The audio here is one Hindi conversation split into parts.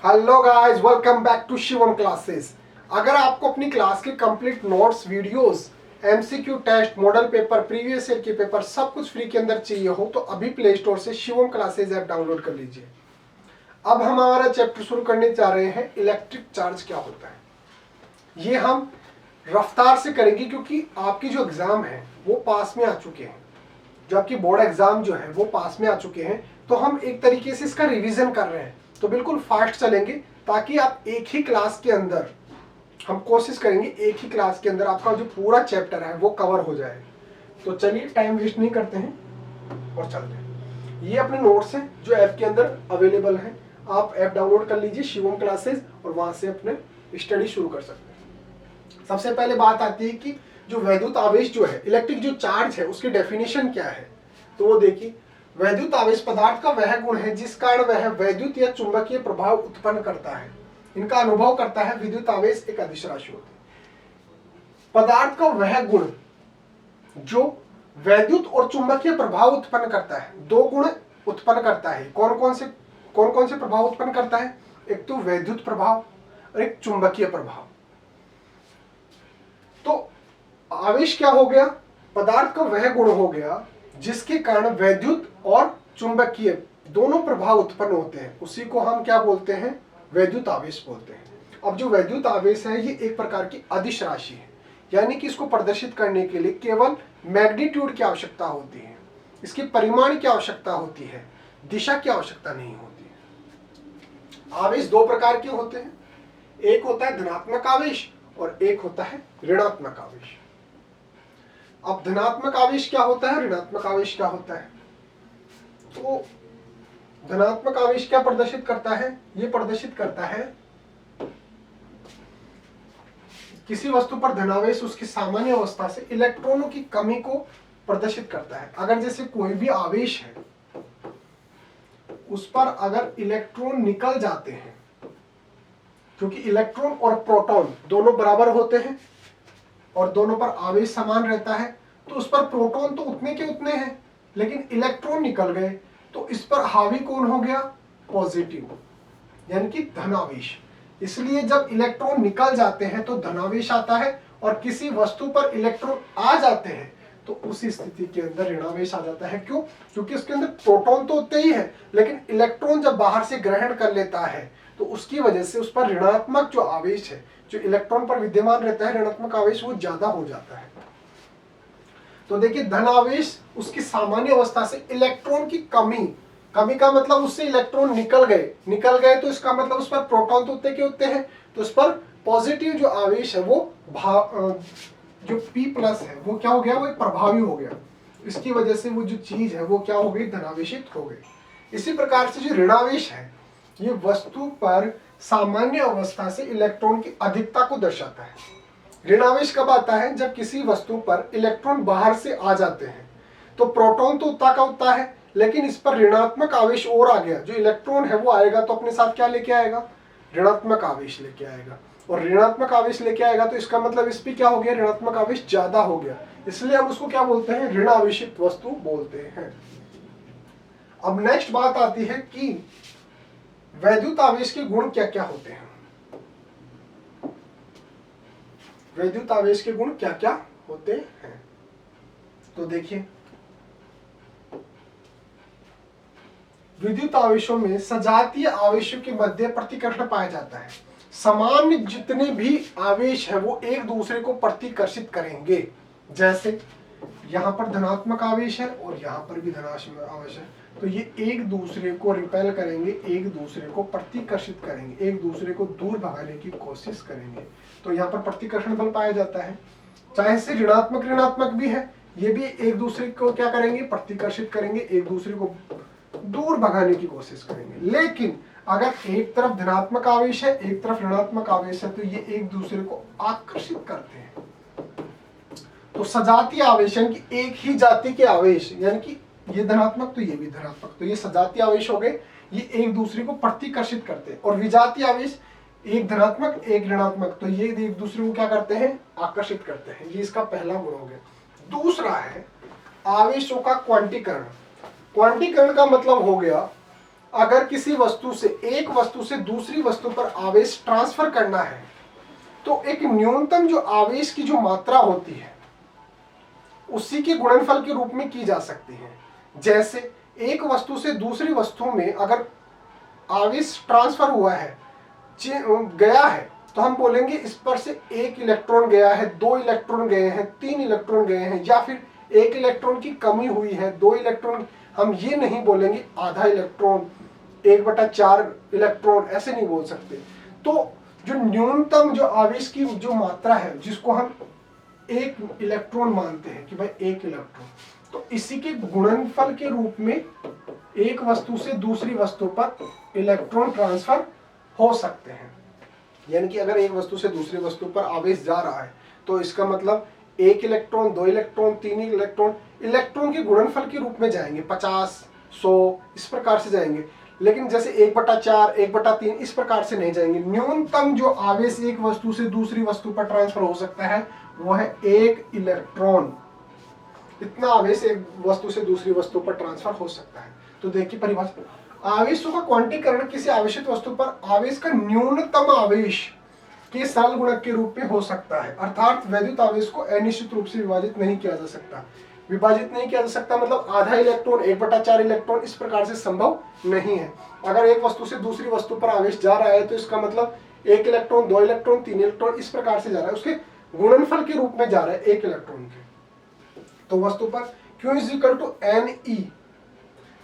Hello guys, welcome back to Shivam classes. अगर आपको अपनी क्लास के complete notes, videos, MCQ test, model paper, previous year के पेपर सब कुछ फ्री के अंदर चाहिए हो तो अभी प्ले स्टोर से शिवम क्लासेस ऐप डाउनलोड कर लीजिए। अब हम हमारा चैप्टर शुरू करने जा रहे हैं, इलेक्ट्रिक चार्ज क्या होता है। ये हम रफ्तार से करेंगे क्योंकि आपकी जो एग्जाम है वो पास में आ चुके हैं, जो आपकी बोर्ड एग्जाम जो है वो पास में आ चुके हैं। तो हम एक तरीके से इसका रिवीजन कर रहे हैं, तो बिल्कुल फास्ट चलेंगे ताकि आप एक ही क्लास के अंदर, हम कोशिश करेंगे एक ही क्लास के अंदर आपका जो पूरा चैप्टर है वो कवर हो जाए। तो चलिए टाइम वेस्ट नहीं करते हैं और चलते हैं। ये अपने नोट्स हैं जो ऐप के अंदर अवेलेबल हैं। आप ऐप डाउनलोड कर लीजिए शिवम क्लासेस और वहां से अपने स्टडी शुरू कर सकते हैं। सबसे पहले बात आती है कि जो वैद्युत आवेश जो है, इलेक्ट्रिक जो चार्ज है, उसकी डेफिनेशन क्या है। तो वो देखिए, वैद्युत आवेश पदार्थ का वह गुण है जिस कारण वह वैद्युत या चुंबकीय प्रभाव उत्पन्न करता है। इनका अनुभव करता है। विद्युत आवेश एक अदिश राशि होती है। पदार्थ का वह गुण जो वैद्युत और चुंबकीय प्रभाव उत्पन्न करता है, दो गुण उत्पन्न करता है। कौन कौन से प्रभाव उत्पन्न करता है? एक तो वैद्युत प्रभाव और एक चुंबकीय प्रभाव। तो आवेश क्या हो गया? पदार्थ का वह गुण हो गया जिसके कारण वैद्युत और चुंबकीय दोनों प्रभाव उत्पन्न होते हैं, उसी को हम क्या बोलते हैं? वैद्युत आवेश बोलते हैं। अब जो वैद्युत आवेश है ये एक प्रकार की अदिश राशि है, यानी कि इसको प्रदर्शित करने के लिए केवल मैग्नीट्यूड की आवश्यकता होती है, इसकी परिमाण की आवश्यकता होती है, दिशा की आवश्यकता नहीं होती है। आवेश दो प्रकार के होते हैं, एक होता है धनात्मक आवेश और एक होता है ऋणात्मक आवेश। अब धनात्मक आवेश क्या होता है, ऋणात्मक आवेश क्या होता है? तो धनात्मक आवेश क्या प्रदर्शित करता है? ये प्रदर्शित करता है किसी वस्तु पर धनावेश उसकी सामान्य अवस्था से इलेक्ट्रॉनों की कमी को प्रदर्शित करता है। अगर जैसे कोई भी आवेश है, उस पर अगर इलेक्ट्रॉन निकल जाते हैं, क्योंकि इलेक्ट्रॉन और प्रोटॉन दोनों बराबर होते हैं और दोनों पर आवेश समान रहता है, तो उस पर प्रोटॉन तो उतने के उतने हैं, लेकिन इलेक्ट्रॉन निकल गए तो इस पर हावी कौन हो गया? पॉजिटिव, यानी कि धनावेश। इसलिए जब इलेक्ट्रॉन निकल जाते हैं तो धनावेश आता है, और किसी वस्तु पर इलेक्ट्रॉन आ जाते हैं तो उसी स्थिति के अंदर ऋणावेश आ जाता है। क्यों? क्योंकि उसके अंदर प्रोटॉन तो उतने ही है, लेकिन इलेक्ट्रॉन जब बाहर से ग्रहण कर लेता है तो उसकी वजह से उस पर ऋणात्मक जो आवेश है, जो इलेक्ट्रॉन पर विद्यमान रहता है, ऋणात्मक आवेश, वो ज्यादा हो जाता है। तो देखिए, धन आवेश उसकी सामान्य अवस्था से इलेक्ट्रॉन की कमी का मतलब उससे इलेक्ट्रॉन निकल गए तो इसका मतलब उस पर प्रोटॉन तो उतने के उतने हैं, तो उस पर पॉजिटिव जो आवेश है वो जो P+ है वो क्या हो गया? वो एक प्रभावी हो गया। इसकी वजह से वो जो चीज है वो क्या हो गई? धनावेशित हो गई। इसी प्रकार से जो ऋणावेश है, ये वस्तु पर सामान्य अवस्था से इलेक्ट्रॉन की अधिकता को दर्शाता है। ऋणावेश कब आता है? जब किसी वस्तु पर इलेक्ट्रॉन बाहर से आ जाते हैं, तो प्रोटॉन तो उतना का उतना है, लेकिन इस पर ऋणात्मक आवेश और आ गया। जो इलेक्ट्रॉन है वो आएगा तो अपने साथ क्या लेके आएगा? ऋणात्मक आवेश लेके आएगा, और ऋणात्मक आवेश लेके आएगा तो इसका मतलब इस पे क्या हो गया? ऋणात्मक आवेश ज्यादा हो गया, इसलिए हम उसको क्या बोलते हैं? ऋणावेशित वस्तु बोलते हैं। अब नेक्स्ट बात आती है कि वैद्युत आवेश के गुण क्या क्या होते हैं। वैद्युत आवेश के गुण क्या क्या होते हैं? तो देखिए, विद्युत आवेशों में सजातीय आवेशों के मध्य प्रतिकर्षण पाया जाता है। समान जितने भी आवेश है वो एक दूसरे को प्रतिकर्षित करेंगे। जैसे यहाँ पर धनात्मक आवेश है और यहाँ पर भी धनात्मक आवेश है, तो ये एक दूसरे को रिपेल करेंगे, एक दूसरे को प्रतिकर्षित करेंगे, एक दूसरे को दूर भगाने की कोशिश करेंगे। तो यहाँ पर प्रतिकर्षण बल पाया जाता है। चाहे से ऋणात्मक भी है, ये भी एक दूसरे को क्या करेंगे? प्रतिकर्षित करेंगे, एक दूसरे को दूर भगाने की कोशिश करेंगे। लेकिन अगर एक तरफ धनात्मक आवेश है, एक तरफ ऋणात्मक आवेश है, तो ये एक दूसरे को आकर्षित करते हैं। तो सजातीय आवेश यानी कि एक ही जाति के आवेश, यानी कि ये धनात्मक तो ये भी धनात्मक, तो ये सजातीय आवेश हो गए, ये एक दूसरे को प्रतिकर्षित करते हैं। और विजातीय आवेश, एक धनात्मक एक ऋणात्मक, तो ये एक दूसरे को क्या करते हैं? आकर्षित करते हैं। ये इसका पहला गुण हो गया। दूसरा है आवेशों का क्वांटीकरण। क्वांटीकरण का मतलब हो गया अगर किसी वस्तु से, एक वस्तु से दूसरी वस्तु पर आवेश ट्रांसफर करना है तो एक न्यूनतम जो आवेश की जो मात्रा होती है उसी के गुणनफल के रूप में की जा सकती है। जैसे एक वस्तु से दूसरी वस्तु में अगर आवेश ट्रांसफर हुआ है, गया है, तो हम बोलेंगे इस पर से 1 इलेक्ट्रॉन गया है, 2 इलेक्ट्रॉन गए हैं, 3 इलेक्ट्रॉन गए हैं, या फिर 1 इलेक्ट्रॉन की कमी हुई है, 2 इलेक्ट्रॉन। हम ये नहीं बोलेंगे आधा इलेक्ट्रॉन, 1/4 इलेक्ट्रॉन, ऐसे नहीं बोल सकते। तो जो न्यूनतम जो आवेश की जो मात्रा है जिसको हम 1 इलेक्ट्रॉन मानते हैं कि भाई 1 इलेक्ट्रॉन, तो इसी के गुणनफल के रूप में एक वस्तु से दूसरी वस्तु पर इलेक्ट्रॉन ट्रांसफर हो सकते हैं। यानी कि अगर एक वस्तु से दूसरी वस्तु पर आवेश जा रहा है तो इसका मतलब 1 इलेक्ट्रॉन, 2 इलेक्ट्रॉन, 3 इलेक्ट्रॉन, इलेक्ट्रॉन के गुणनफल के रूप में जाएंगे, 50, 100 इस प्रकार से जाएंगे। लेकिन जैसे 1/4, 1/3 इस प्रकार से नहीं जाएंगे। न्यूनतम जो आवेश एक वस्तु से दूसरी वस्तु पर ट्रांसफर हो सकता है वो है 1 इलेक्ट्रॉन। इतना आवेश एक वस्तु से दूसरी वस्तु पर ट्रांसफर हो सकता है। तो देखिए परिभाषा, आवेशों का क्वांटीकरण किसी आवेशित वस्तु पर आवेश का न्यूनतम आवेश के सरल गुणक के रूप में हो सकता है। अर्थात वैद्युत आवेश को अनिश्चित रूप से विभाजित नहीं किया जा सकता। विभाजित नहीं किया जा सकता मतलब आधा इलेक्ट्रॉन, 1/4 इलेक्ट्रॉन इस प्रकार से संभव नहीं है। अगर एक वस्तु से दूसरी वस्तु पर आवेश जा रहा है तो इसका मतलब 1 इलेक्ट्रॉन, 2 इलेक्ट्रॉन, 3 इलेक्ट्रॉन इस प्रकार से जा रहा है, उसके गुणनफल के रूप में जा रहा है 1 इलेक्ट्रॉन के। तो वस्तु पर Q = NE।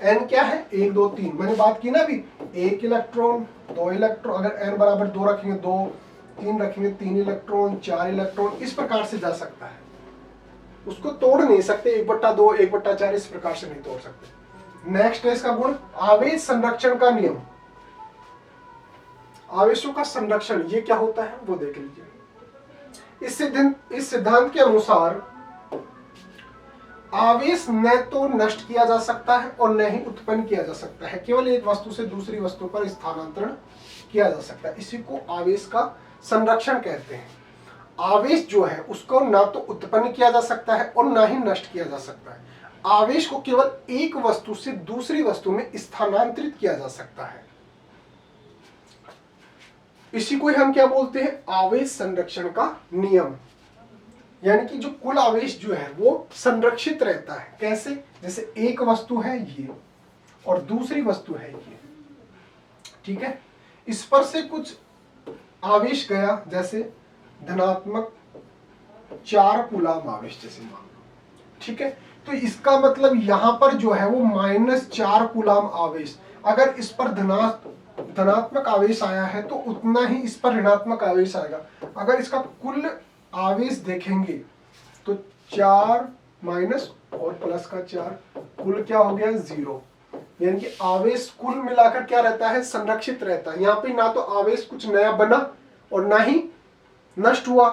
N क्या है? 1, 2, 3। मैंने बात की ना अभी, 1 इलेक्ट्रॉन, 2 इलेक्ट्रॉन, अगर N बराबर 2 रखेंगे 2, 3 रखेंगे 3 इलेक्ट्रॉन, 4 इलेक्ट्रॉन इस प्रकार से जा सकता है। उसको तोड़ नहीं सकते, 1/2, 1/4 इस प्रकार से नहीं तोड़ सकते। नेक्स्ट है इसका गुण, आवेश संरक्षण का नियम। आवेशों का संरक्षण ये क्या होता है वो देख लीजिए। इस सिद्धांत के अनुसार आवेश न तो नष्ट किया जा सकता है और न ही उत्पन्न किया जा सकता है, केवल एक वस्तु से दूसरी वस्तु पर स्थानांतरण किया जा सकता है। इसी को आवेश का संरक्षण कहते हैं। आवेश जो है उसको ना तो उत्पन्न किया जा सकता है और ना ही नष्ट किया जा सकता है। आवेश को केवल एक वस्तु से दूसरी वस्तु में स्थानांतरित किया जा सकता है। इसी को हम क्या बोलते हैं? आवेश संरक्षण का नियम। यानी कि जो कुल आवेश जो है वो संरक्षित रहता है। कैसे? जैसे एक वस्तु है ये और दूसरी वस्तु है ये, ठीक है, इस पर से कुछ आवेश गया, जैसे धनात्मक 4 कूलाम आवेश जैसे मान लो, ठीक है, तो इसका मतलब यहां पर जो है वो -4 कूलाम आवेश, अगर इस पर धनात्मक आवेश आया है तो उतना ही इस पर ऋणात्मक आवेश आएगा। अगर इसका कुल आवेश देखेंगे तो 4 माइनस और प्लस का 4, कुल क्या हो गया? 0। यानी कि आवेश कुल मिलाकर क्या रहता है? संरक्षित रहता है। यहाँ पे ना तो आवेश कुछ नया बना और ना ही नष्ट हुआ।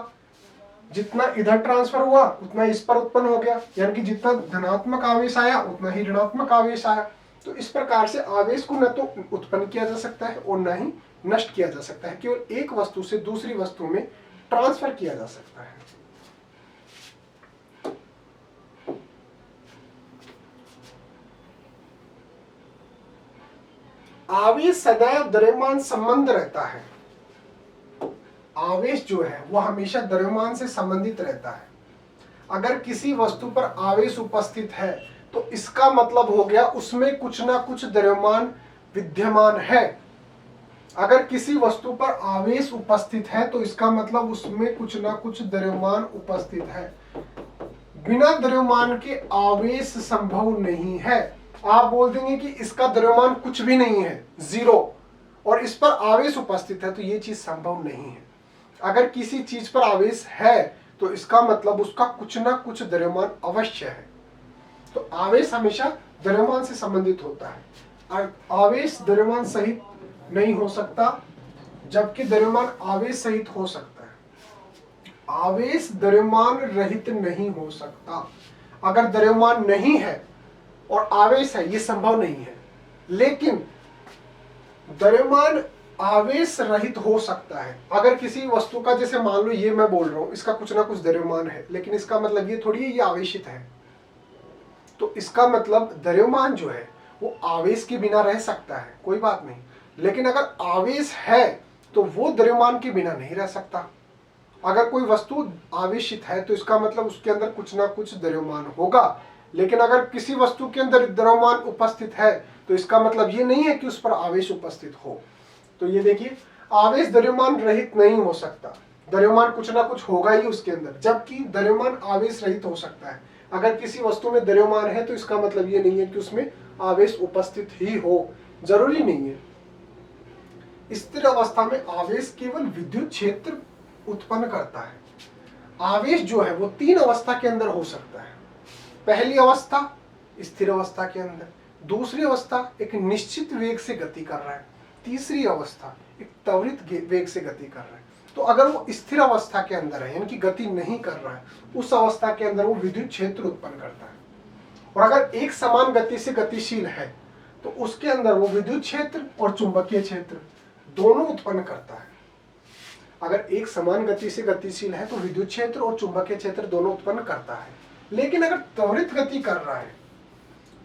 जितना इधर ट्रांसफर हुआ उतना इस पर उत्पन्न हो गया, यानी कि जितना धनात्मक आवेश आया उतना ही ऋणात्मक आवेश आया। तो इस प्रकार से आवेश को न तो उत्पन्न किया जा सकता है और न ही नष्ट किया जा सकता है, केवल एक वस्तु से दूसरी वस्तु में ट्रांसफर किया जा सकता है। आवेश सदैव द्रव्यमान संबंध रहता है। आवेश जो है वो हमेशा द्रव्यमान से संबंधित रहता है। अगर किसी वस्तु पर आवेश उपस्थित है तो इसका मतलब हो गया उसमें कुछ ना कुछ द्रव्यमान विद्यमान है। अगर किसी वस्तु पर आवेश उपस्थित है तो इसका मतलब उसमें कुछ ना कुछ द्रव्यमान उपस्थित है। बिना द्रव्यमान के आवेश संभव नहीं है। आप बोल देंगे कि इसका द्रव्यमान कुछ भी नहीं है, 0, और इस पर आवेश उपस्थित है, तो ये चीज संभव नहीं है। अगर किसी चीज पर आवेश है तो इसका मतलब उसका कुछ ना कुछ द्रव्यमान अवश्य है। तो आवेश हमेशा द्रव्यमान से संबंधित होता है। आवेश द्रव्यमान सहित नहीं हो सकता, जबकि द्रव्यमान आवेश सहित हो सकता है। आवेश द्रव्यमान रहित नहीं हो सकता। अगर द्रव्यमान नहीं है और आवेश है, ये संभव नहीं है। लेकिन द्रव्यमान आवेश रहित हो सकता है। अगर किसी वस्तु का, जैसे मान लो ये मैं बोल रहा हूं इसका कुछ ना कुछ द्रव्यमान है, लेकिन इसका मतलब ये थोड़ी है ये आवेशित है। तो इसका मतलब द्रव्यमान जो है वो आवेश के बिना रह सकता है, कोई बात नहीं, लेकिन अगर आवेश है तो वो द्रव्यमान के बिना नहीं रह सकता। अगर कोई वस्तु आवेशित है तो इसका मतलब उसके अंदर कुछ ना कुछ द्रव्यमान होगा, लेकिन अगर किसी वस्तु के अंदर द्रव्यमान उपस्थित है तो इसका मतलब ये नहीं है कि उस पर आवेश उपस्थित हो। तो ये देखिए, आवेश द्रव्यमान रहित नहीं हो सकता, द्रव्यमान कुछ ना कुछ होगा ही उसके अंदर, जबकि द्रव्यमान आवेश रहित हो सकता है। अगर किसी वस्तु में द्रव्यमान है तो इसका मतलब ये नहीं है कि उसमें आवेश उपस्थित ही हो, जरूरी नहीं है। स्थिर अवस्था में आवेश केवल विद्युत क्षेत्र उत्पन्न करता है। आवेश जो है वो 3 अवस्था के अंदर हो सकता है। पहली अवस्था स्थिर अवस्था के अंदर, दूसरी अवस्था एक निश्चित वेग से गति कर रहा है, तीसरी अवस्था एक त्वरित वेग से गति कर रहा है। तो अगर वो स्थिर अवस्था के अंदर है, यानी कि गति नहीं कर रहा है, उस अवस्था के अंदर वो विद्युत क्षेत्र उत्पन्न करता है। और अगर एक समान गति से गतिशील है तो उसके अंदर वो विद्युत क्षेत्र और चुंबकीय क्षेत्र दोनों उत्पन्न करता है। अगर एक समान गति से गतिशील है तो विद्युत क्षेत्र और चुंबकीय क्षेत्र दोनों उत्पन्न करता है। लेकिन अगर त्वरित गति कर रहा है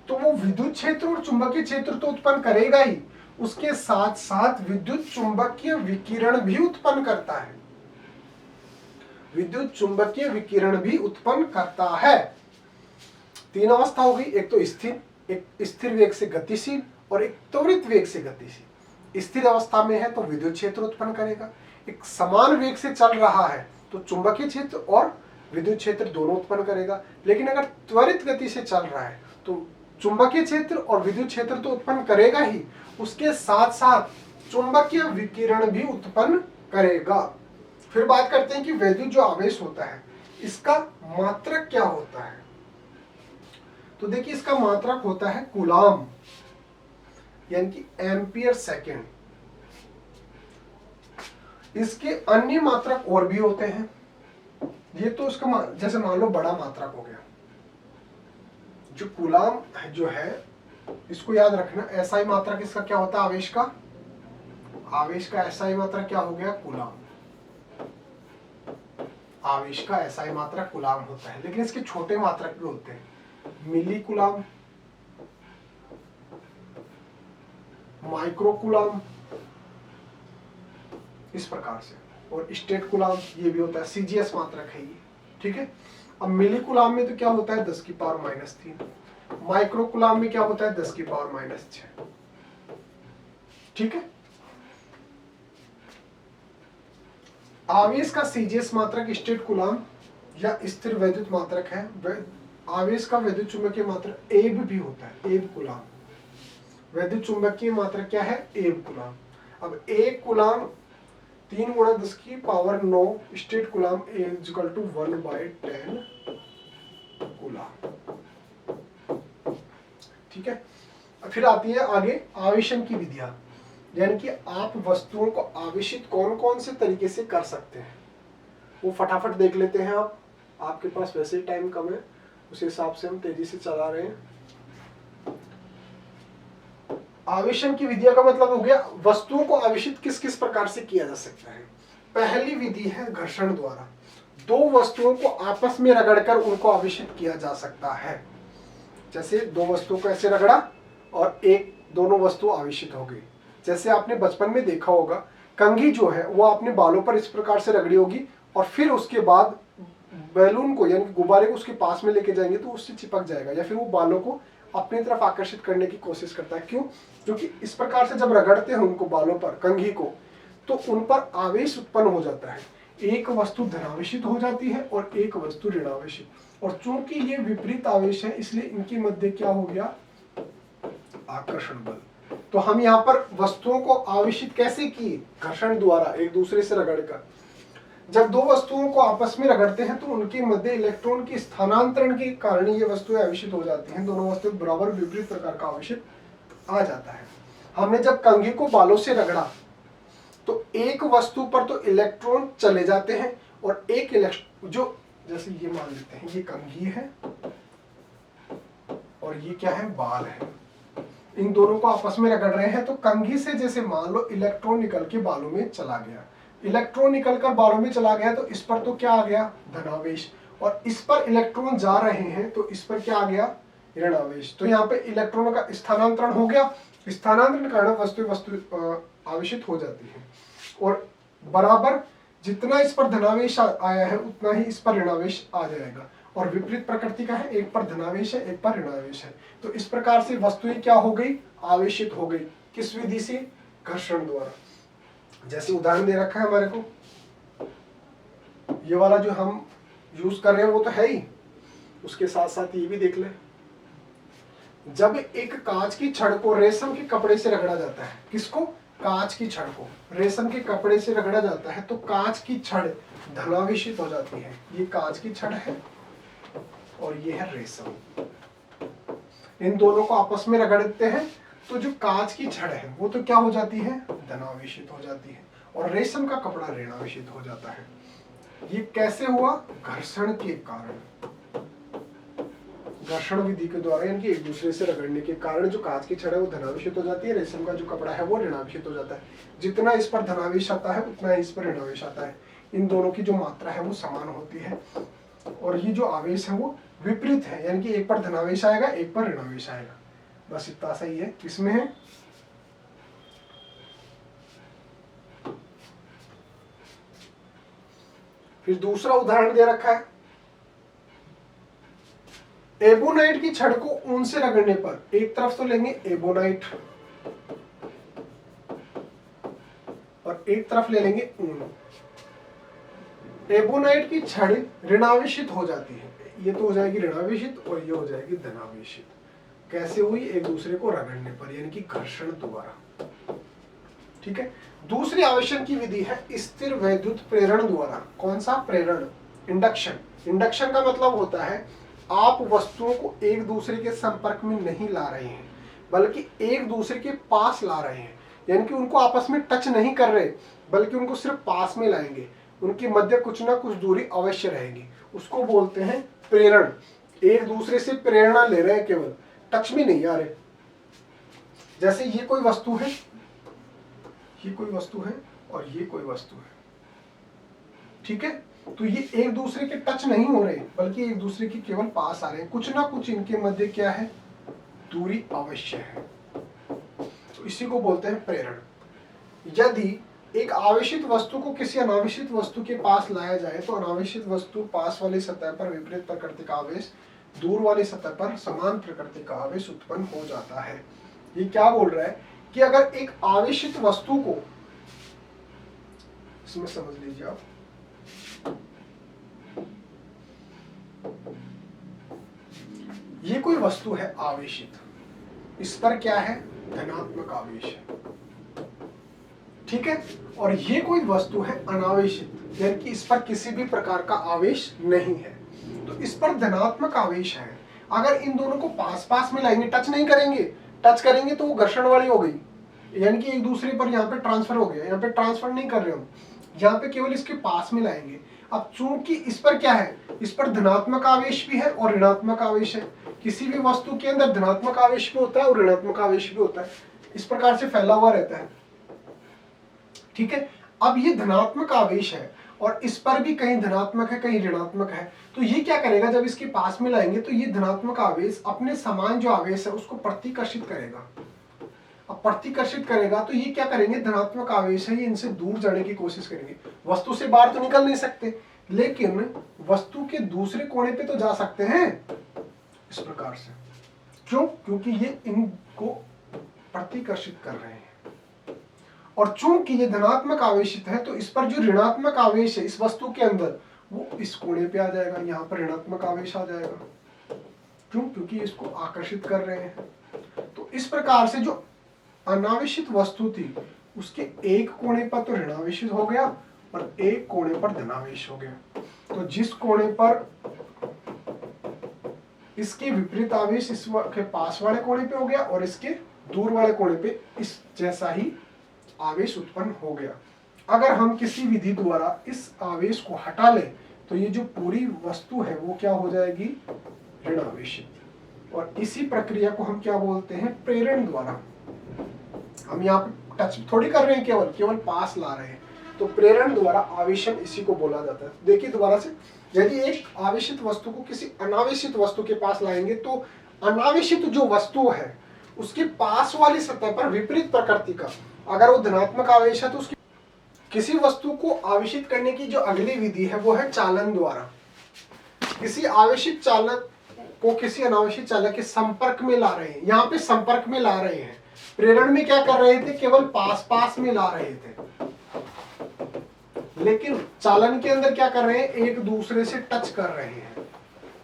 तो वो विद्युत क्षेत्र और चुंबकीय क्षेत्र तो उत्पन्न करेगा ही, उसके साथ साथ विद्युत चुंबकीय विकिरण भी उत्पन्न करता है, विद्युत चुंबकीय विकिरण भी उत्पन्न करता है। 3 अवस्था हो गई, एक तो स्थिर, एक स्थिर वेग से गतिशील और एक त्वरित वेग से गतिशील। स्थिर अवस्था में है तो विद्युत क्षेत्र उत्पन्न करेगा, एक समान वेग से चल रहा है तो चुंबकीय क्षेत्र और विद्युत क्षेत्र दोनों उत्पन्न करेगा। लेकिन अगर त्वरित गति से चल रहा है तो चुंबकीय क्षेत्र और विद्युत क्षेत्र तो उत्पन्न करेगा ही, उसके साथ साथ चुंबकीय विकिरण भी उत्पन्न करेगा। फिर बात करते हैं कि वैद्युत जो आवेश होता है इसका मात्रक क्या होता है। तो देखिए, इसका मात्रक होता है कूलाम, यानी कि एम्पियर सेकेंड। इसके अन्य मात्रक और भी होते हैं, ये तो उसका जैसे मान लो बड़ा मात्रक हो गया। जो कूलाम जो है इसको याद रखना, एसआई मात्रक इसका क्या होता है, आवेश का, आवेश का एसआई मात्रक क्या हो गया, कूलाम। आवेश का एसआई मात्रक कूलाम होता है। लेकिन इसके छोटे मात्रक भी होते हैं, मिली कूलाम, माइक्रो कूलाम, इस प्रकार से, और स्टेट कूलाम ये भी होता है, सीजीएस मात्रक है ये, ठीक है। अब मिली कूलाम में तो क्या होता है 10 की पावर -3, माइक्रो कूलाम में क्या होता है 10 की पावर -6, ठीक है। आवेश का सीजीएस मात्रक स्टेट कूलाम या स्थिर वैद्युत मात्रक है। आवेश का वैद्युत चुंबकीय मात्रक एब भी होता है, एब कूलाम। वैद्युत चुंबकीय मात्रक क्या है, एब कूलाम। अब 1 कूलाम 3 × 10 की power 9 statcoulomb equal to 1/10 coulomb, ठीक है। फिर आती है आगे आवेशन की विधियां, यानी कि आप वस्तुओं को आवेशित कौन कौन से तरीके से कर सकते हैं, वो फटाफट देख लेते हैं। आपके पास वैसे ही टाइम कम है, उस हिसाब से हम तेजी से चला रहे हैं। आवेशन की विधियां का मतलब हो गया वस्तुओं को आवेशित किस किस प्रकार से किया जा सकता है। पहली विधि है घर्षण द्वारा, 2 वस्तुओं को आपस में रगड़कर उनको आवेशित किया जा सकता है। जैसे 2 वस्तुओं को ऐसे रगड़ा और दोनों वस्तु आवेशित हो गई। जैसे आपने बचपन में देखा होगा, कंघी जो है वो आपने बालों पर इस प्रकार से रगड़ी होगी और फिर उसके बाद बैलून को यानी गुब्बारे को उसके पास में लेके जाएंगे तो उससे चिपक जाएगा, या फिर वो बालों को अपनी तरफ आकर्षित करने की कोशिश करता है। क्यों? क्योंकि इस प्रकार से जब रगड़ते हैं उनको बालों पर, कंघी को, तो उन पर आवेश उत्पन्न हो जाता है। एक वस्तु धनावेशित हो जाती है और एक वस्तु ऋणावेशित, और चूंकि ये विपरीत आवेश है इसलिए इनके मध्य क्या हो गया, आकर्षण बल। तो हम यहाँ पर वस्तुओं को आवेशित कैसे किए, घर्षण द्वारा, एक दूसरे से रगड़कर। जब 2 वस्तुओं को आपस में रगड़ते हैं तो उनके मध्य इलेक्ट्रॉन की स्थानांतरण के कारण ये वस्तुएं आवेशित हो जाती हैं। दोनों वस्तुएं बराबर विपरीत प्रकार का आवेशित आ जाता है। हमने जब कंघी को बालों से रगड़ा तो एक वस्तु पर तो इलेक्ट्रॉन चले जाते हैं और एक इलेक्ट्रॉन, जो जैसे ये मान लेते हैं ये कंघी है और ये क्या है, बाल है, इन दोनों को आपस में रगड़ रहे हैं तो कंघी से जैसे मान लो इलेक्ट्रॉन निकल के बालों में चला गया, इलेक्ट्रॉन निकलकर बालों में चला गया तो इस पर तो क्या आ गया, धनावेश, और इस पर इलेक्ट्रॉन जा रहे हैं तो इस पर क्या आ गया, ऋण आवेश। तो यहाँ पे इलेक्ट्रॉनों का स्थानांतरण हो गया, स्थानांतरण के कारण वस्तु आवेशित हो जाती है, और बराबर जितना इस पर धनावेश आया है उतना ही इस पर ऋणावेश आ जाएगा, और विपरीत प्रकृति का है, एक पर धनावेश है एक पर ऋणावेश है। तो इस प्रकार से वस्तुएं क्या हो गई, आवेशित हो गई। किस विधि से, घर्षण द्वारा। जैसे उदाहरण दे रखा है हमारे को, ये वाला जो हम यूज कर रहे हैं वो तो है ही, उसके साथ साथ ये भी देख ले। जब एक कांच की छड़ को रेशम के कपड़े से रगड़ा जाता है, किसको, कांच की छड़ को रेशम के कपड़े से रगड़ा जाता है, तो कांच की छड़ धनावेशित हो जाती है। ये कांच की छड़ है और ये है रेशम, इन दोनों को आपस में रगड़ देते हैं तो जो कांच की छड़ है वो तो क्या हो जाती है, धनावेशित हो जाती है, और रेशम का कपड़ा ऋणावेशित हो जाता है। ये कैसे हुआ, घर्षण के कारण, घर्षण विधि के द्वारा, यानी कि एक दूसरे से रगड़ने के कारण जो कांच की छड़ है वो धनावेशित हो जाती है, रेशम का जो कपड़ा है वो ऋणावेशित हो जाता है। जितना इस पर धनावेश आता है उतना ही इस पर ऋणावेश आता है। इन दोनों की जो मात्रा है वो समान होती है, और ये जो आवेश है वो विपरीत है, यानी कि एक पर धनावेश आएगा एक पर ऋणावेश आएगा। बस इतना सही है। इसमें है फिर दूसरा उदाहरण दे रखा है, एबोनाइट की छड़ को ऊन से रगड़ने पर, एक तरफ तो लेंगे एबोनाइट और एक तरफ ले लेंगे ऊन। एबोनाइट की छड़ ऋणावेशित हो जाती है, ये तो हो जाएगी ऋणावेशित और ये हो जाएगी धनावेशित। कैसे हुई, एक दूसरे को रगड़ने पर, यानी कि घर्षण द्वारा। ठीक है। दूसरी आवेशन की विधि है स्थिर वैद्युत प्रेरण द्वारा। कौन सा, प्रेरण, इंडक्शन। इंडक्शन का मतलब होता है आप वस्तुओं को एक दूसरे के संपर्क में नहीं ला रहे हैं, बल्कि एक दूसरे के पास ला रहे हैं, यानी कि उनको आपस में टच नहीं कर रहे, बल्कि उनको सिर्फ पास में लाएंगे, उनके मध्य कुछ ना कुछ दूरी अवश्य रहेगी, उसको बोलते हैं प्रेरण। एक दूसरे से प्रेरणा ले रहे हैं, केवल टच में नहीं आ रहे। जैसे ये कोई वस्तु है, ये कोई वस्तु है और ये कोई वस्तु है, ठीक है, तो ये एक दूसरे के टच नहीं हो रहे, बल्कि एक दूसरे के केवल पास आ रहे हैं, कुछ ना कुछ इनके मध्य क्या है, दूरी अवश्य है, तो इसी को बोलते हैं प्रेरण। यदि एक आवेशित वस्तु को किसी अनावेशित वस्तु के पास लाया जाए तो अनावेशित वस्तु पास वाली सतह पर विपरीत प्रकृति का आवेश, दूर वाली सतह पर समान प्रकृति का आवेश उत्पन्न हो जाता है। ये क्या बोल रहा है कि अगर एक आवेशित वस्तु को, इसमें समझ लीजिए आप, ये कोई वस्तु है आवेशित, इस पर क्या है, धनात्मक आवेश है, ठीक है, और ये कोई वस्तु है अनावेशित, यानी कि इस पर किसी भी प्रकार का आवेश नहीं है, तो इस पर धनात्मक आवेश है। अगर इन दोनों को पास पास में लाएंगे, टच नहीं करेंगे, टच करेंगे तो वो घर्षण वाली हो गई, यानी कि एक दूसरे पर यहाँ पे ट्रांसफर हो गया, यहाँ पे ट्रांसफर नहीं कर रहे हम, यहाँ पे केवल इसके पास में लाएंगे। अब चूंकि इस पर क्या है, इस पर धनात्मक आवेश भी है और ऋणात्मक आवेश है, किसी भी वस्तु के अंदर धनात्मक आवेश भी होता है और ऋणात्मक आवेश भी होता है, इस प्रकार से फैला हुआ रहता है, ठीक है। अब ये धनात्मक आवेश है और इस पर भी कहीं धनात्मक है कहीं ऋणात्मक है, तो ये क्या करेगा, जब इसके पास में लाएंगे तो ये धनात्मक आवेश अपने समान जो आवेश है उसको प्रतिकर्षित करेगा। अब प्रतिकर्षित करेगा तो ये क्या करेंगे, धनात्मक आवेश है ये इनसे दूर जाने की कोशिश करेंगे। वस्तु से बाहर तो निकल नहीं सकते, लेकिन वस्तु के दूसरे कोने पे तो जा सकते हैं, इस प्रकार से। क्यों, क्योंकि ये इनको प्रतिकर्षित कर रहे हैं, और चूंकि ये धनात्मक आवेशित है तो इस पर जो ऋणात्मक आवेश है इस वस्तु के अंदर वो इस कोने पे आ जाएगा, यहाँ पर ऋणात्मक आवेश आ जाएगा। क्यों, क्योंकि इसको आकर्षित कर रहे हैं। तो इस प्रकार से जो अनावेशित वस्तु थी उसके एक कोने पर तो ऋणावेशित हो गया और एक कोने पर धनावेश हो गया। तो जिस कोने पर इसके विपरीत आवेश इसके पास वाले कोने पे हो गया और इसके दूर वाले कोने पे इस जैसा ही आवेश उत्पन्न हो गया। अगर हम किसी विधि द्वारा इस आवेश को हटा लें तो ये जो पूरी वस्तु है वो क्या हो जाएगी, ऋणावेशित। और इसी प्रक्रिया को हम क्या बोलते हैं, प्रेरण द्वारा। हम यहाँ पे टच थोड़ी कर रहे हैं, केवल पास ला रहे हैं, तो प्रेरण द्वारा आवेशन इसी को बोला जाता है। देखिए दोबारा से, यदि एक आवेशित वस्तु को किसी अनावेशित वस्तु के पास लाएंगे तो अनावेशित जो वस्तु है उसकी पास वाली सतह पर विपरीत प्रकृति का अगर वो धनात्मक आवेश है तो उसकी किसी वस्तु को आवेशित करने की जो अगली विधि है वो है चालन द्वारा। किसी आवेशित चालक को किसी अनावेशित चालक के संपर्क में ला रहे हैं, यहाँ पे संपर्क में ला रहे हैं। प्रेरण में क्या कर रहे थे, केवल पास पास में ला रहे थे, लेकिन चालन के अंदर क्या कर रहे हैं, एक दूसरे से टच कर रहे हैं।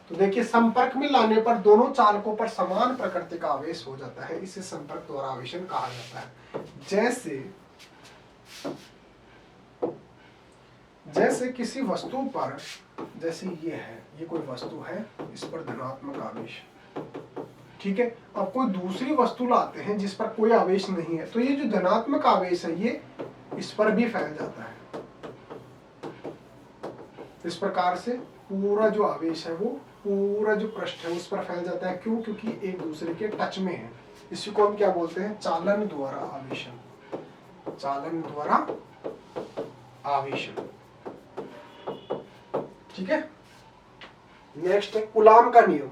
तो देखिए संपर्क में लाने पर दोनों चालकों पर समान प्रकृति का आवेश हो जाता है, इसे संपर्क द्वारा आवेशन कहा जाता है। जैसे किसी वस्तु पर, जैसे ये है, ये कोई वस्तु है, इस पर धनात्मक आवेश, ठीक है। अब कोई दूसरी वस्तु लाते हैं जिस पर कोई आवेश नहीं है, तो ये जो धनात्मक आवेश है ये इस पर भी फैल जाता है। इस प्रकार से पूरा जो आवेश है वो पूरा जो पृष्ठ है उस पर फैल जाता है। क्यों? क्योंकि एक दूसरे के टच में है। इसी को हम क्या बोलते हैं, चालन द्वारा आवेशन। चालन द्वारा आवेशन, ठीक है। नेक्स्ट है कूलाम का नियम।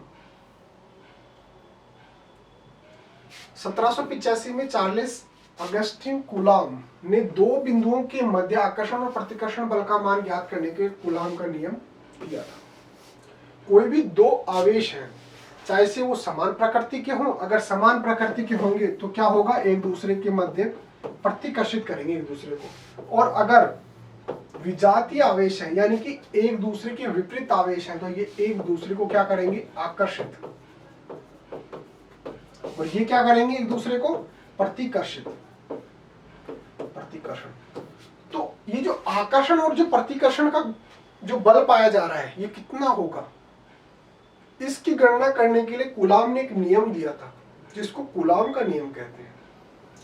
1785 में चार्ल्स अगस्टिन कूलाम ने दो बिंदुओं के मध्य आकर्षण और प्रतिकर्षण बल का मान ज्ञात करने के कूलाम का नियम दिया था। कोई भी दो आवेश हैं, चाहे से वो समान प्रकृति के हों, अगर समान प्रकृति के होंगे तो क्या होगा, एक दूसरे के मध्य प्रतिकर्षित करेंगे एक दूसरे को। और अगर विजातीय आवेश है यानी कि एक दूसरे के विपरीत आवेश है तो ये एक दूसरे को क्या करेंगे, आकर्षित, और ये क्या करेंगे, एक दूसरे को प्रतिकर्षित। प्रतिकर्षण, तो ये जो आकर्षण और जो प्रतिकर्षण का जो बल पाया जा रहा है ये कितना होगा, इसकी गणना करने के लिए कूलाम ने एक नियम दिया था जिसको कूलाम का नियम कहते हैं।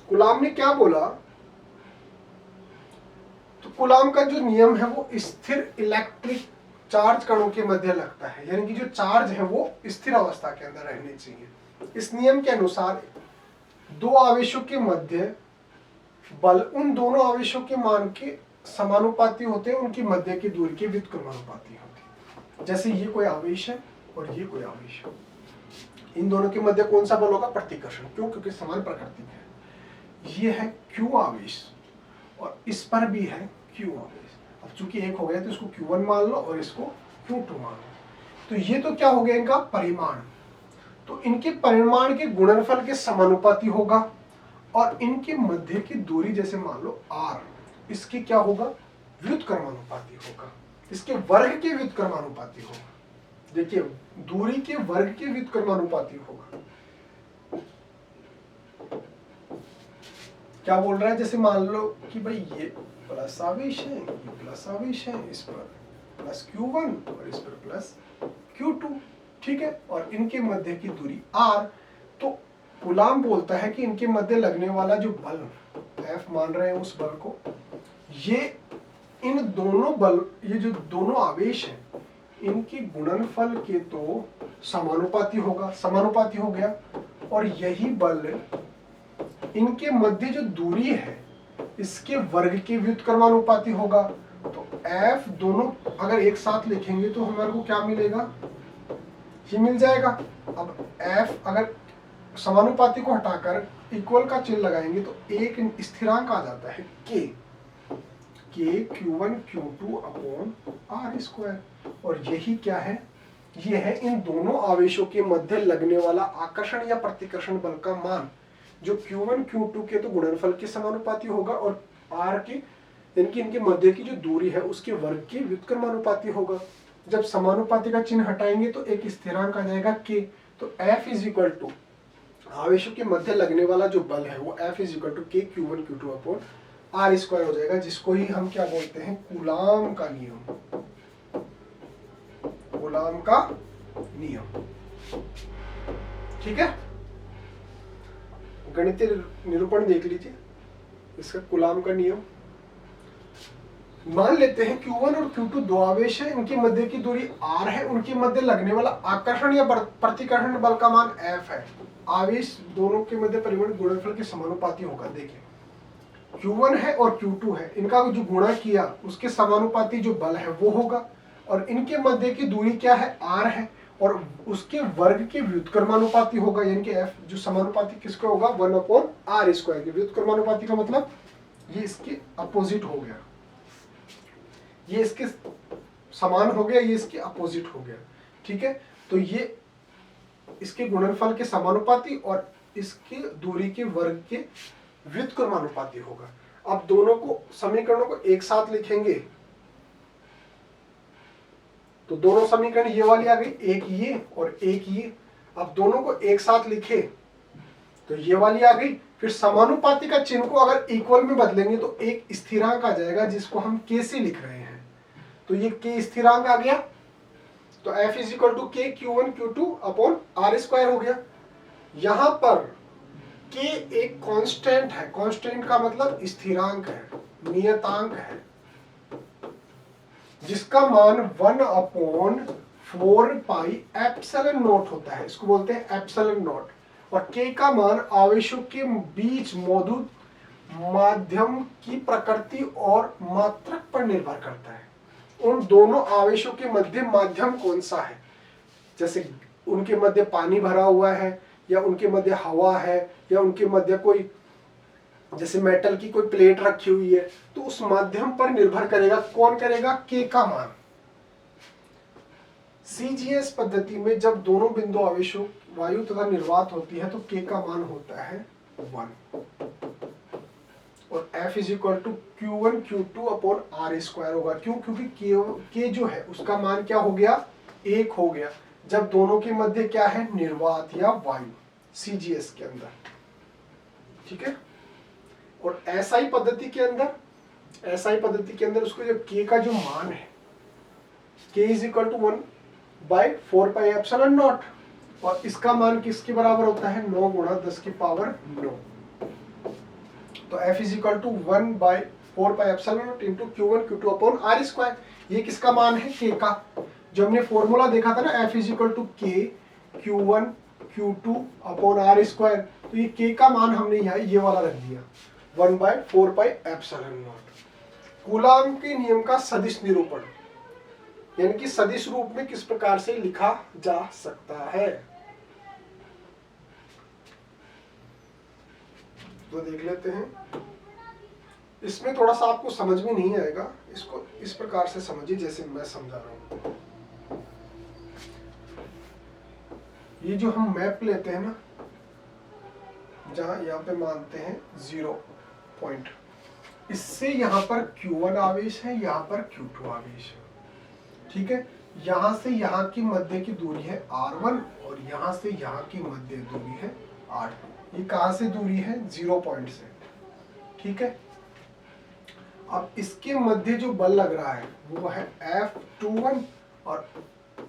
कूलाम ने क्या बोला, तो कूलाम का जो नियम है वो स्थिर इलेक्ट्रिक चार्ज कणों के मध्य लगता है, यानी कि जो चार्ज है वो स्थिर अवस्था के अंदर रहने चाहिए। इस नियम के अनुसार दो आवेशों के मध्य बल उन दोनों आवेशों के मान के समानुपाती होते हैं, उनकी मध्य की दूरी के व्युत्क्रमानुपाती होती है। जैसे ये कोई आवेश है और ये कोई आवेश है, इन दोनों के मध्य कौन सा बल होगा, प्रतिकर्षण। क्यों? क्योंकि समान प्रकृति है। ये है Q आवेश और इस पर भी है Q आवेश। अब चूंकि एक हो गया तो इसको Q1 मान लो और इसको Q2 मान लो। तो ये तो क्या हो गया, इनका परिमाण, तो इनके परिमाण के गुणनफल के समानुपाती होगा, और इनके मध्य की दूरी जैसे मान लो R, इसके क्या होगा, व्युत्क्रमानुपाती होगा, इसके वर्ग के व्युत्क्रमानुपाती होगा। देखिए दूरी के वर्ग के व्युत्क्रमानुपाती होगा। क्या बोल रहा है, जैसे मान लो कि भाई ये प्लस आवेश है, ये प्लस आवेश है, इस पर प्लस Q1 और इस पर प्लस Q2, ठीक है, और इनके मध्य की दूरी R। तो कूलाम बोलता है कि इनके मध्य लगने वाला जो बल F मान रहे हैं उस बल को, ये इन दोनों बल, ये जो दोनों आवेश हैं इनके गुणनफल के तो समानुपाती होगा, समानुपाती हो गया, और यही बल इनके मध्य जो दूरी है इसके वर्ग के व्युत्क्रमानुपाती होगा। तो F दोनों अगर एक साथ लिखेंगे तो हमारे को क्या मिलेगा, ये मिल जाएगा। अब F अगर समानुपाती को हटाकर इक्वल का चिन्ह लगाएंगे तो एक स्थिरांक आ जाता है K Q1 Q2 upon R square, और यही क्या है, ये है इन दोनों आवेशों के मध्य लगने वाला आकर्षण या प्रतिकर्षण बल का मान, जो Q1 Q2 के तो गुणनफल के समानुपाती होगा और R के इनके मध्य की जो दूरी है उसके वर्ग के व्युत्क्रमानुपाती होगा। जब समानुपाती का चिन्ह हटाएंगे तो एक स्थिरांक आ जाएगा K। तो F इज इक्वल टू आवेशों के मध्य लगने वाला जो बल है वो F is equal to K Q1 Q2 upon R square हो जाएगा, जिसको ही हम क्या बोलते हैं, कूलाम का नियम। कूलाम का नियम, ठीक है। गणितीय निरूपण देख लीजिए इसका, कूलाम का नियम। मान लेते हैं Q1 और Q2 दो आवेश है, इनके मध्य की दूरी R है, उनके मध्य लगने वाला आकर्षण या प्रतिकर्षण बल का मान F है। आवेश दोनों के मध्य परिमाण गुणनफल के समानुपाती होगा। देखिए Q1 है और Q2 है, इनका जो गुणा किया उसके समानुपाती जो बल है वो होगा, और इनके मध्य की दूरी क्या है, R है, और उसके वर्ग के व्युत्क्रमानुपाती होगा, यानी कि f जो समानुपाती किसका होगा 1/r² के। व्युत्क्रमानुपाती का मतलब ये इसके अपोजिट हो गया, ये इसके समान हो गया, ये इसके अपोजिट हो गया, ठीक है। तो ये इसके गुणनफल के समानुपाती और इसके दूरी के वर्ग के व्युत्क्रमानुपाती होगा। अब दोनों को समीकरणों को एक साथ लिखेंगे तो दोनों समीकरण ये वाली आ गई, एक ये और एक ये। अब दोनों को एक साथ लिखे तो ये वाली आ गई। फिर समानुपाती का चिन्ह को अगर इक्वल में बदलेंगे तो एक स्थिरांक आ जाएगा जिसको हम के से लिख रहे हैं, तो ये के स्थिरांक आ गया। तो F इज इक्वल टू के Q1 Q2 अपॉन R² हो गया। यहां पर के एक कांस्टेंट है, कांस्टेंट का मतलब स्थिरांक है, नियतांक है, जिसका मान 1/4πε0 होता है, इसको बोलते हैं एप्सिलॉन नॉट। और के का मान आवेशों के बीच मौजूद माध्यम की प्रकृति और मात्रक पर निर्भर करता है। उन दोनों आवेशों के मध्य माध्यम कौन सा है, जैसे उनके मध्य पानी भरा हुआ है, या उनके मध्य हवा है, या उनके मध्य कोई जैसे मेटल की कोई प्लेट रखी हुई है, तो उस माध्यम पर निर्भर करेगा, कौन करेगा, के का मान। सीजीएस पद्धति में जब दोनों बिंदु आवेशों वायु तथा निर्वात होती है तो के का मान होता है 1 और F is equal to Q1 Q2 upon R² होगा। क्यों? क्योंकि के जो है उसका मान क्या हो गया, 1 हो गया, जब दोनों के मध्य क्या है, निर्वात या वायु, सीजीएस के अंदर, ठीक है। और एसआई पद्धति के अंदर उसको जो के का जो मान है, के इज इक्वल टू 1/4πε0 और इसका मान किसके बराबर होता है, 9 × 10⁹ तो F is equal to 1/4πε0 into Q1 Q2 upon R²। ये किसका मान है, के का। जो हमने फॉर्मूला देखा था ना, F इज इक्वल टू के Q1 Q2 अपॉन R², तो ये के का मान हमने यहाँ ये वाला रख दिया 1/4πε0। कूलाम के नियम का सदिश निरूपण, यानी कि सदिश रूप में किस प्रकार से लिखा जा सकता है, तो देख लेते हैं। इसमें थोड़ा सा आपको समझ में नहीं आएगा, इसको इस प्रकार से समझिए जैसे मैं समझा रहा हूं। ये जो हम मैप लेते हैं ना, जहां यहाँ पे मानते हैं 0 पॉइंट, इससे यहाँ पर Q1 आवेश है, यहाँ पर Q2 आवेश है, ठीक है। यहाँ से यहाँ की मध्य की दूरी है R1 और यहाँ से यहाँ की मध्य दूरी है R2। ये कहाँ से दूरी है, 0 पॉइंट से, ठीक है। अब इसके मध्य जो बल लग रहा है वो है F21 और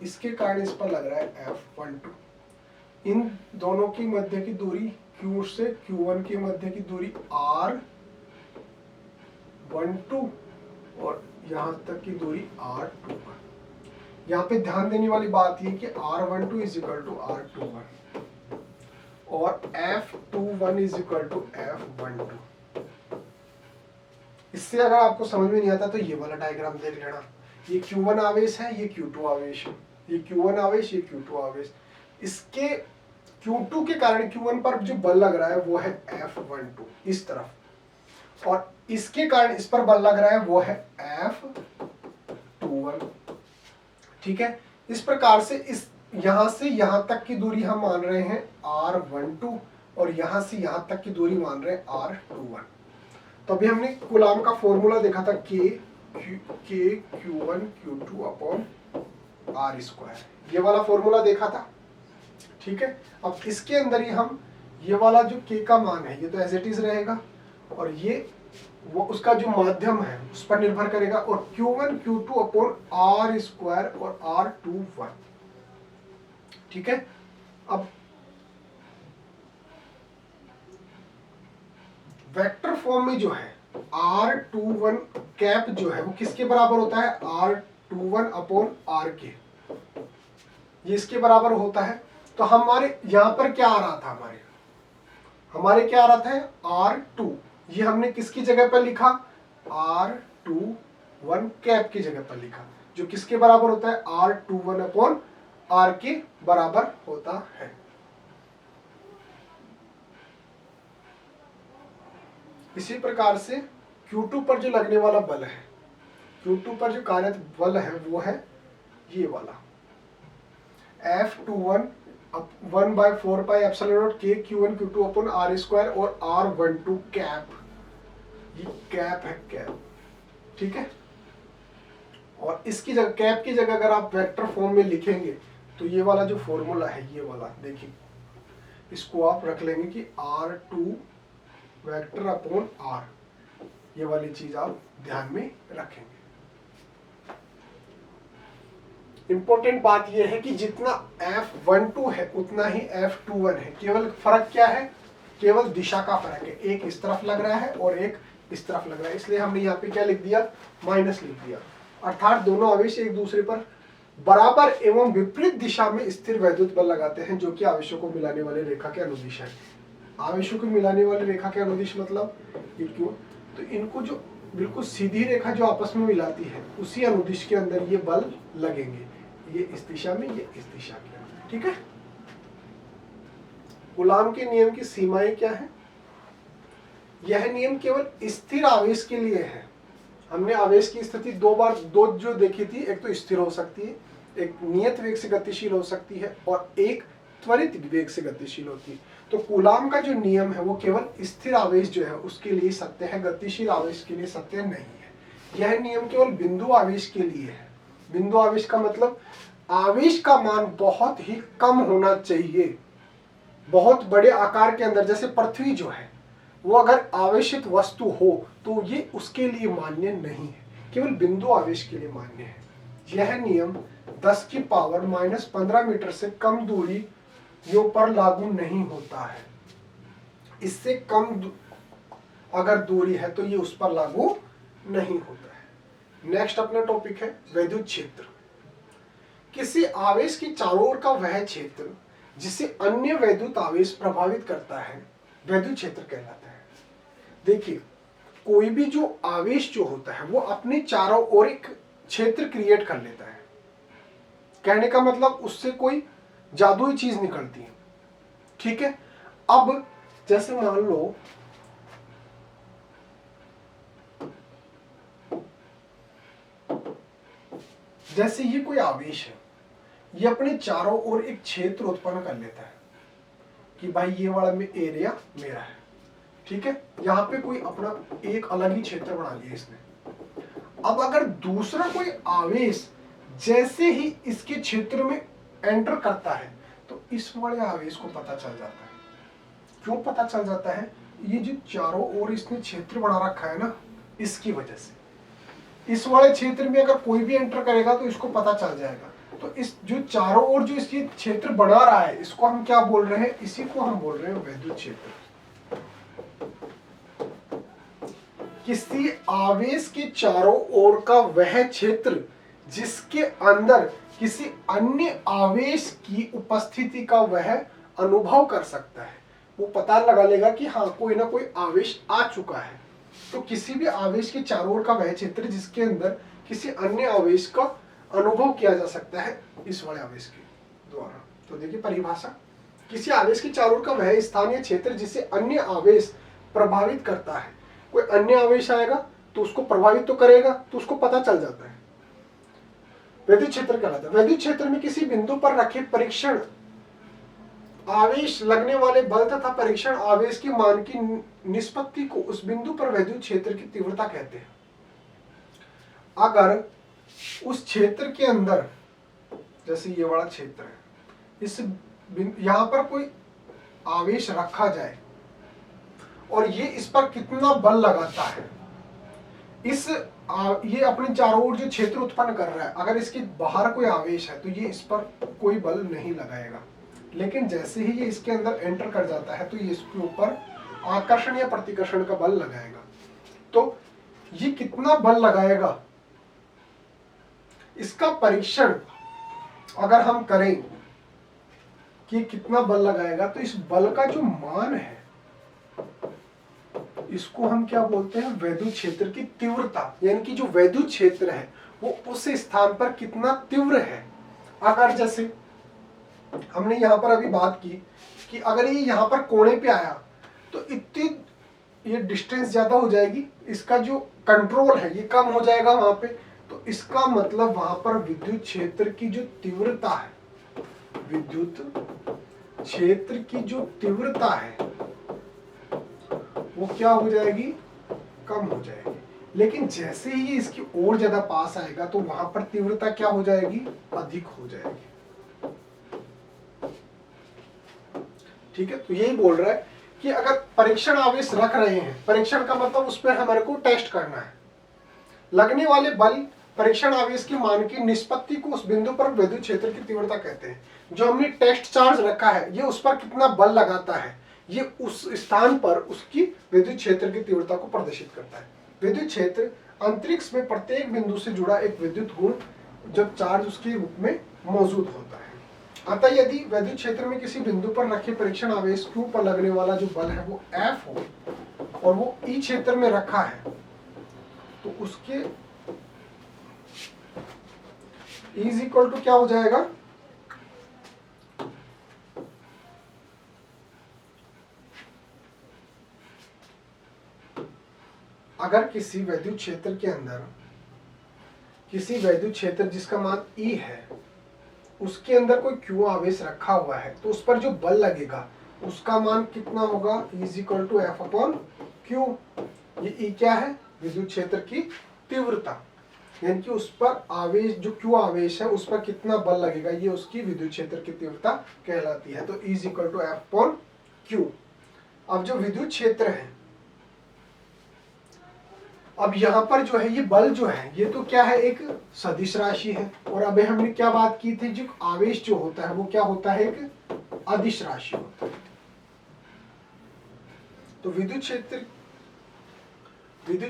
इसके कारण इस पर लग रहा है F12। इन दोनों की मध्य की दूरी Q से Q1 के मध्य की दूरी R12 और यहाँ तक की दूरी R21। यहाँ पे ध्यान देने वाली बात ये कि R12 is equal to R21 और F21 is equal to F12। इससे अगर आपको समझ में नहीं आता तो ये वाला डायग्राम देख लेना। ये Q1 आवेश है, ये Q2 आवेश है, ये Q1 आवेश, ये Q2 आवेश। इसके Q2 के कारण Q1 पर जो बल लग रहा है वो है F12 इस तरफ, और इसके कारण इस पर बल लग रहा है वो है F21, ठीक है। इस प्रकार से इस यहां से यहां तक की दूरी हम मान रहे हैं R12 और यहां से यहां तक की दूरी मान रहे हैं R21। तो अभी हमने कूलाम का फॉर्मूला देखा था के Q1 Q2 अपॉन R², ये वाला फॉर्मूला देखा था, ठीक है। अब इसके अंदर ही हम ये वाला जो के का मान है ये तो एज इट इज रहेगा, और ये वो उसका जो माध्यम है उस पर निर्भर करेगा, और Q1 Q2 अपॉन R² और R21, ठीक है। अब वेक्टर फॉर्म में जो है R21 कैप जो है वो किसके बराबर होता है, R21 अपॉन R के, ये इसके बराबर होता है। तो हमारे यहाँ पर क्या आ रहा था, हमारे क्या आ रहा था R2, ये हमने किसकी जगह पर लिखा, R21 कैप की जगह पर लिखा, जो किसके बराबर होता है R21 अपॉन आर के बराबर होता है। इसी प्रकार से Q2 पर जो लगने वाला बल है, Q2 पर जो कार्यरत बल है वो है ये वाला F21 1/4πε0 K Q1 Q2 अपन R स्क्वायर और R12 कैप, ये कैप है कैप, ठीक है। और इसकी जगह कैप की जगह अगर आप वेक्टर फॉर्म में लिखेंगे तो ये वाला जो फॉर्मूला है ये वाला देखिए, इसको आप रख लेंगे कि R2 वेक्टर अपॉन R, ये वाली चीज आप ध्यान में रखेंगे। इंपॉर्टेंट बात यह है कि जितना F12 है उतना ही F21 है, केवल फर्क क्या है, केवल दिशा का फर्क है, एक इस तरफ लग रहा है और एक इस तरफ लग रहा है, इसलिए हमने यहाँ पे क्या लिख दिया, माइनस लिख दिया। अर्थात दोनों आवेश एक दूसरे पर बराबर एवं विपरीत दिशा में स्थिर वैद्युत बल लगाते हैं, जो कि आवेशों को मिलाने वाली रेखा के अनुदिश है। आवेशों को मिलाने वाली रेखा के अनुदिश मतलब ये क्यों, तो इनको जो बिल्कुल सीधी रेखा जो आपस में मिलाती है उसी अनुदिश के अंदर ये बल लगेंगे, ये इस दिशा में, ये इस दिशा के अंदर, ठीक है। कूलाम के नियम की सीमाएं क्या है, यह नियम केवल स्थिर आवेश के लिए है। हमने आवेश की स्थिति दो जो देखी थी, एक तो स्थिर हो सकती है, एक नियत वेग से गतिशील हो सकती है और एक त्वरित वेग से गतिशील होती है। तो कूलाम का जो नियम है वो केवल स्थिर आवेश जो है उसके लिए सत्य है, गतिशील आवेश के लिए सत्य नहीं है। यह नियम केवल बिंदु आवेश के लिए है। बिंदु आवेश का मतलब आवेश का मान बहुत ही कम होना चाहिए, बहुत बड़े आकार के अंदर, जैसे पृथ्वी जो है वो अगर आवेशित वस्तु हो तो ये उसके लिए मान्य नहीं है, केवल बिंदु आवेश के लिए मान्य है। यह नियम 10 की पावर -15 मीटर से कम दूरियों पर लागू नहीं होता है। इससे कम अगर दूरी है तो ये उस पर लागू नहीं होता है। नेक्स्ट अपना टॉपिक है वैद्युत क्षेत्र। किसी आवेश की चारों ओर का वह क्षेत्र जिसे अन्य वैद्युत आवेश प्रभावित करता है वैद्युत क्षेत्र कहलाता है। देखिए, कोई भी जो आवेश जो होता है वो अपने चारों ओर एक क्षेत्र क्रिएट कर लेता है। कहने का मतलब उससे कोई जादुई चीज निकलती है, ठीक है। अब जैसे मान लो जैसे ये कोई आवेश है, ये अपने चारों ओर एक क्षेत्र उत्पन्न कर लेता है कि भाई ये वाला में एरिया मेरा है, ठीक है। यहाँ पे कोई अपना एक अलग ही क्षेत्र बना लिया इसने। अब अगर दूसरा कोई आवेश जैसे ही इसके क्षेत्र में एंटर करता है तो इस वाले आवेश को पता चल जाता है। क्यों पता चल जाता है, ये जो चारों ओर इसने क्षेत्र बना रखा है ना, इसकी वजह से इस वाले क्षेत्र में अगर कोई भी एंटर करेगा तो इसको पता चल जाएगा। तो इस जो चारों ओर जो इसकी क्षेत्र बना रहा है इसको हम क्या बोल रहे हैं, इसी को हम बोल रहे हैं वैद्युत क्षेत्र। किसी आवेश के चारों ओर का वह क्षेत्र जिसके अंदर किसी अन्य आवेश की उपस्थिति का वह अनुभव कर सकता है, वो पता लगा लेगा कि हाँ कोई ना कोई आवेश आ चुका है। तो किसी भी आवेश के चारों ओर का वह क्षेत्र जिसके अंदर किसी अन्य आवेश का अनुभव किया जा सकता है इस वाले आवेश के द्वारा। तो देखिए परिभाषा, किसी आवेश के चारों ओर का वह स्थान या क्षेत्र जिसे अन्य आवेश प्रभावित करता है। कोई अन्य आवेश आएगा तो उसको प्रभावित तो करेगा, तो उसको पता चल जाता है, वैद्युत क्षेत्र कहलाता है। वैद्युत क्षेत्र में किसी बिंदु पर रखे परीक्षण आवेश लगने वाले बल तथा परीक्षण आवेश के मान की निष्पत्ति को उस बिंदु पर वैद्युत क्षेत्र की तीव्रता कहते हैं। अगर उस क्षेत्र के अंदर, जैसे ये वाला क्षेत्र है, इस यहां पर कोई आवेश रखा जाए और ये इस पर कितना बल लगाता है, ये अपने चारों ओर जो क्षेत्र उत्पन्न कर रहा है, अगर इसके बाहर कोई आवेश है तो ये इस पर कोई बल नहीं लगाएगा। लेकिन जैसे ही ये इसके अंदर एंटर कर जाता है तो ये इसके ऊपर आकर्षण या प्रतिकर्षण का बल लगाएगा। तो ये कितना बल लगाएगा, इसका परीक्षण अगर हम करें कि कितना बल लगाएगा, तो इस बल का जो मान है इसको हम क्या बोलते हैं, वैद्युत क्षेत्र की तीव्रता। यानी कि जो वैद्युत क्षेत्र है वो उस स्थान पर कितना तीव्र है। अगर जैसे हमने यहाँ पर अभी बात की कि अगर ये यहाँ पर कोने पे आया तो इतनी ये डिस्टेंस ज़्यादा हो जाएगी, इसका जो कंट्रोल है ये कम हो जाएगा वहाँ पे। तो इसका मतलब वहाँ पर विद्युत क्षेत्र की जो तीव्रता है, विद्युत क्षेत्र की जो तीव्रता है वो क्या हो जाएगी, कम हो जाएगी। लेकिन जैसे ही ये इसकी और ज्यादा पास आएगा तो वहां पर तीव्रता क्या हो जाएगी, अधिक हो जाएगी। ठीक है, तो यही बोल रहा है कि अगर परीक्षण आवेश रख रहे हैं, परीक्षण का मतलब उस पर हमारे को टेस्ट करना है, लगने वाले बल परीक्षण आवेश के मान की निष्पत्ति को उस बिंदु पर विद्युत क्षेत्र की तीव्रता कहते हैं। जो हमने टेस्ट चार्ज रखा है ये उस पर कितना बल लगाता है, ये उस स्थान पर उसकी विद्युत क्षेत्र की तीव्रता को प्रदर्शित करता है। विद्युत क्षेत्र अंतरिक्ष में प्रत्येक बिंदु से जुड़ा एक विद्युत गुण जब चार्ज उसके रूप में मौजूद होता है। अतः यदि विद्युत क्षेत्र में किसी बिंदु पर रखे परीक्षण आवेश Q पर लगने वाला जो बल है वो F हो और वो E क्षेत्र में रखा है तो उसके E इज इक्वल टू क्या हो जाएगा, अगर किसी विद्युत क्षेत्र के अंदर किसी विद्युत क्षेत्र जिसका मान E है उसके अंदर कोई Q आवेश रखा हुआ है तो उस पर जो बल लगेगा उसका मान कितना होगा, E is equal to F upon Q. ये E क्या है, विद्युत क्षेत्र की तीव्रता, यानी कि उस पर आवेश जो Q आवेश है उस पर कितना बल लगेगा ये उसकी विद्युत क्षेत्र की तीव्रता कहलाती है। तो E is equal to F upon Q. अब जो विद्युत क्षेत्र है, अब यहाँ पर जो है ये बल जो है ये तो क्या है, एक सदिश राशि है। और अभी हमने क्या बात की थी, जो आवेश जो होता है वो क्या होता है, एक अदिश राशि होता है। तो विद्युत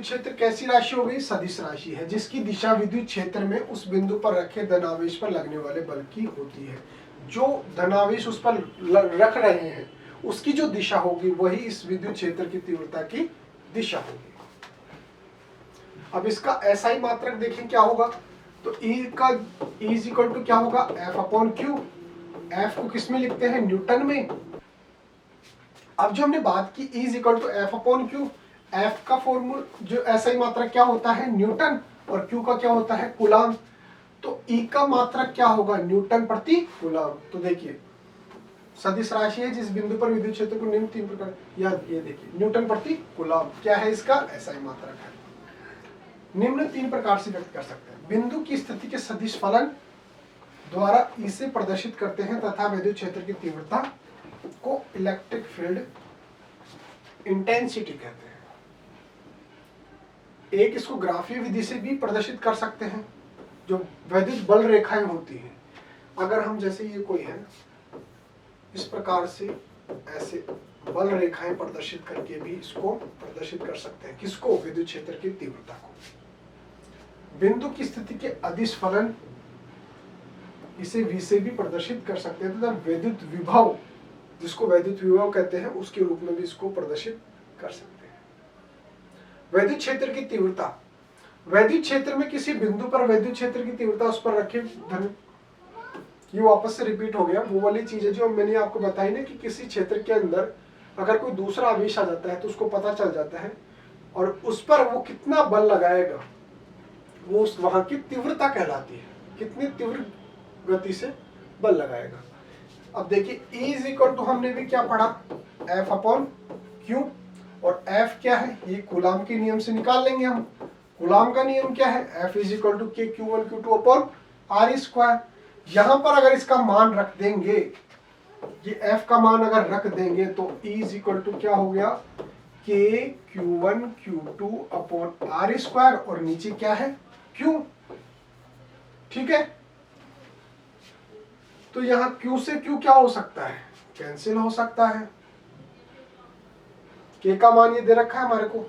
क्षेत्र कैसी राशि हो गई, सदिश राशि है, जिसकी दिशा विद्युत क्षेत्र में उस बिंदु पर रखे धनावेश पर लगने वाले बल की होती है। जो धनावेश उस पर रख रहे हैं उसकी जो दिशा होगी वही इस विद्युत क्षेत्र की तीव्रता की दिशा होगी। अब इसका SI मात्रक देखें क्या होगा, तो E का E इज इक्वल टू क्या होगा, F अपॉन क्यू। F को किस में लिखते हैं, न्यूटन में। अब जो हमने बात की E is equal to F upon Q, F का फॉर्मूला जो SI मात्रक क्या होता है, न्यूटन, और Q का क्या होता है, कूलाम। तो E का मात्रक क्या होगा, न्यूटन प्रति कूलाम। तो देखिए सदिश राशि है जिस बिंदु पर विद्युत क्षेत्र को निम्न तीन प्रकार, या ये देखिए न्यूटन प्रति कूलाम क्या है, इसका SI मात्रक है। निम्न तीन प्रकार से व्यक्त कर सकते हैं। बिंदु की स्थिति के सदिश फलन द्वारा E से प्रदर्शित करते हैं तथा विद्युत क्षेत्र की तीव्रता को इलेक्ट्रिक फील्ड इंटेंसिटी कहते हैं। एक इसको ग्राफीय विधि से भी प्रदर्शित कर सकते हैं, जो विद्युत बल रेखाएं होती हैं। अगर हम जैसे ये कोई है इस प्रकार से ऐसे बल रेखाएं प्रदर्शित करके भी इसको प्रदर्शित कर सकते हैं, किसको, विद्युत क्षेत्र की तीव्रता को। बिंदु की स्थिति के अदिश फलन इसे V से भी प्रदर्शित कर सकते हैं तथा विद्युत विभव, जिसको विद्युत विभव कहते हैं, उसके रूप में भी इसको प्रदर्शित कर सकते हैं। विद्युत क्षेत्र की तीव्रता, विद्युत क्षेत्र में किसी बिंदु पर विद्युत क्षेत्र की तीव्रता उस पर रखे धन, ये वापस से रिपीट हो गया वो वाली चीज है जो मैंने आपको बताई ना कि किसी क्षेत्र के अंदर अगर कोई दूसरा आवेश आ जाता है तो उसको पता चल जाता है और उस पर वो कितना बल लगाएगा, वो उस वहां की तीव्रता कहलाती है, कितनी तीव्र गति से बल लगाएगा। अब देखिए E इज इक्वल टू हमने भी क्या पढ़ा, F अपॉन क्यू, और F क्या है, ये कूलाम के नियम से निकाल लेंगे हम। कूलाम का नियम क्या है, F इज इक्वल टू के Q1 Q2 upon R square. यहां पर अगर इसका मान रख देंगे, ये F का मान अगर रख देंगे तो E इज इक्वल टू क्या हो गया, के Q1 Q2 upon R square, और नीचे क्या है, Q। ठीक है, तो यहां Q से Q क्या हो सकता है, कैंसिल हो सकता है। K का मान ये दे रखा है हमारे को,